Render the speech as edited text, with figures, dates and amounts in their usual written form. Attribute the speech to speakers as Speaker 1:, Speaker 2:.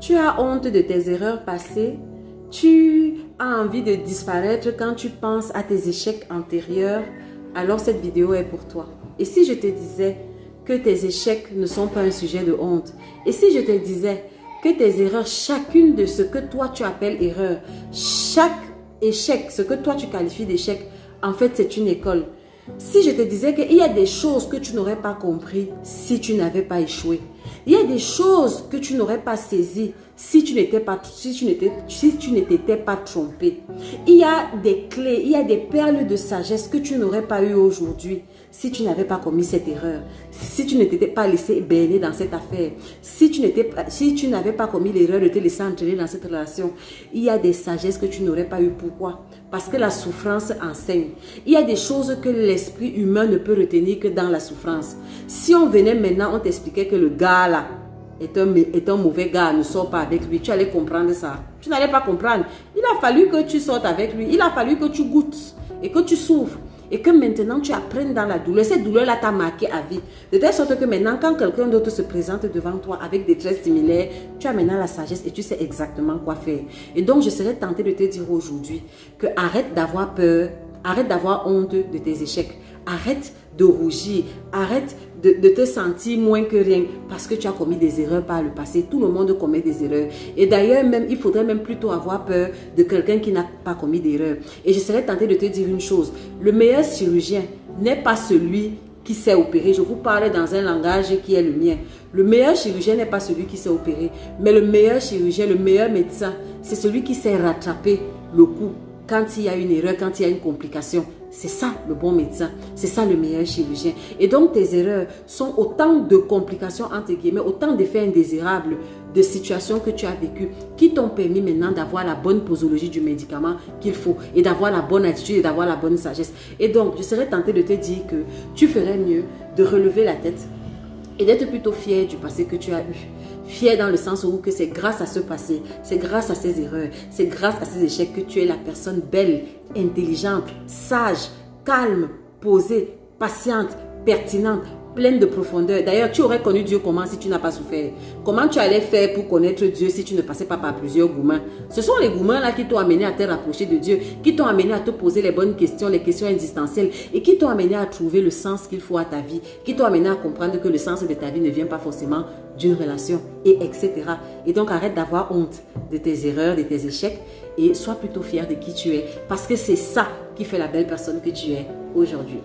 Speaker 1: Tu as honte de tes erreurs passées. Tu as envie de disparaître quand tu penses à tes échecs antérieurs. Alors cette vidéo est pour toi. Et si je te disais que tes échecs ne sont pas un sujet de honte? Et si je te disais que tes erreurs, chacune de ce que toi tu appelles erreur, chaque échec, ce que toi tu qualifies d'échec, en fait c'est une école. Si je te disais qu'il y a des choses que tu n'aurais pas compris si tu n'avais pas échoué. Il y a des choses que tu n'aurais pas saisies si tu n'étais pas trompé. Il y a des clés, il y a des perles de sagesse que tu n'aurais pas eues aujourd'hui si tu n'avais pas commis cette erreur, si tu ne t'étais pas laissé berner dans cette affaire, si tu n'avais pas commis l'erreur de te laisser entraîner dans cette relation. Il y a des sagesses que tu n'aurais pas eues. Pourquoi? Parce que la souffrance enseigne. Il y a des choses que l'esprit humain ne peut retenir que dans la souffrance. Si on venait maintenant, on t'expliquait que le gars là est un mauvais gars, ne sort pas avec lui, tu allais comprendre ça. Tu n'allais pas comprendre. Il a fallu que tu sortes avec lui. Il a fallu que tu goûtes et que tu souffres. Et que maintenant tu apprennes dans la douleur. Cette douleur-là t'a marqué à vie. De telle sorte que maintenant, quand quelqu'un d'autre se présente devant toi avec des traits similaires, tu as maintenant la sagesse et tu sais exactement quoi faire. Et donc, je serais tentée de te dire aujourd'hui que arrête d'avoir peur, arrête d'avoir honte de tes échecs. Arrête de rougir, arrête de te sentir moins que rien parce que tu as commis des erreurs par le passé. Tout le monde commet des erreurs. Et d'ailleurs, même, il faudrait même plutôt avoir peur de quelqu'un qui n'a pas commis d'erreur. Et je serais tentée de te dire une chose. Le meilleur chirurgien n'est pas celui qui sait opérer. Je vous parle dans un langage qui est le mien. Le meilleur chirurgien n'est pas celui qui sait opérer. Mais le meilleur chirurgien, le meilleur médecin, c'est celui qui sait rattraper le coup quand il y a une erreur, quand il y a une complication. C'est ça le bon médecin, c'est ça le meilleur chirurgien. Et donc tes erreurs sont autant de complications entre guillemets, autant d'effets indésirables, de situations que tu as vécues qui t'ont permis maintenant d'avoir la bonne posologie du médicament qu'il faut et d'avoir la bonne attitude et d'avoir la bonne sagesse. Et donc je serais tentée de te dire que tu ferais mieux de relever la tête et d'être plutôt fier du passé que tu as eu. Fier dans le sens où que c'est grâce à ce passé, c'est grâce à ces erreurs, c'est grâce à ces échecs que tu es la personne belle, intelligente, sage, calme, posée, patiente, pertinente, pleine de profondeur. D'ailleurs, tu aurais connu Dieu comment si tu n'as pas souffert? Comment tu allais faire pour connaître Dieu si tu ne passais pas par plusieurs gourmands? Ce sont les gourmands là qui t'ont amené à te rapprocher de Dieu, qui t'ont amené à te poser les bonnes questions, les questions existentielles et qui t'ont amené à trouver le sens qu'il faut à ta vie, qui t'ont amené à comprendre que le sens de ta vie ne vient pas forcément d'une relation et etc. Et donc arrête d'avoir honte de tes erreurs, de tes échecs et sois plutôt fier de qui tu es parce que c'est ça qui fait la belle personne que tu es aujourd'hui.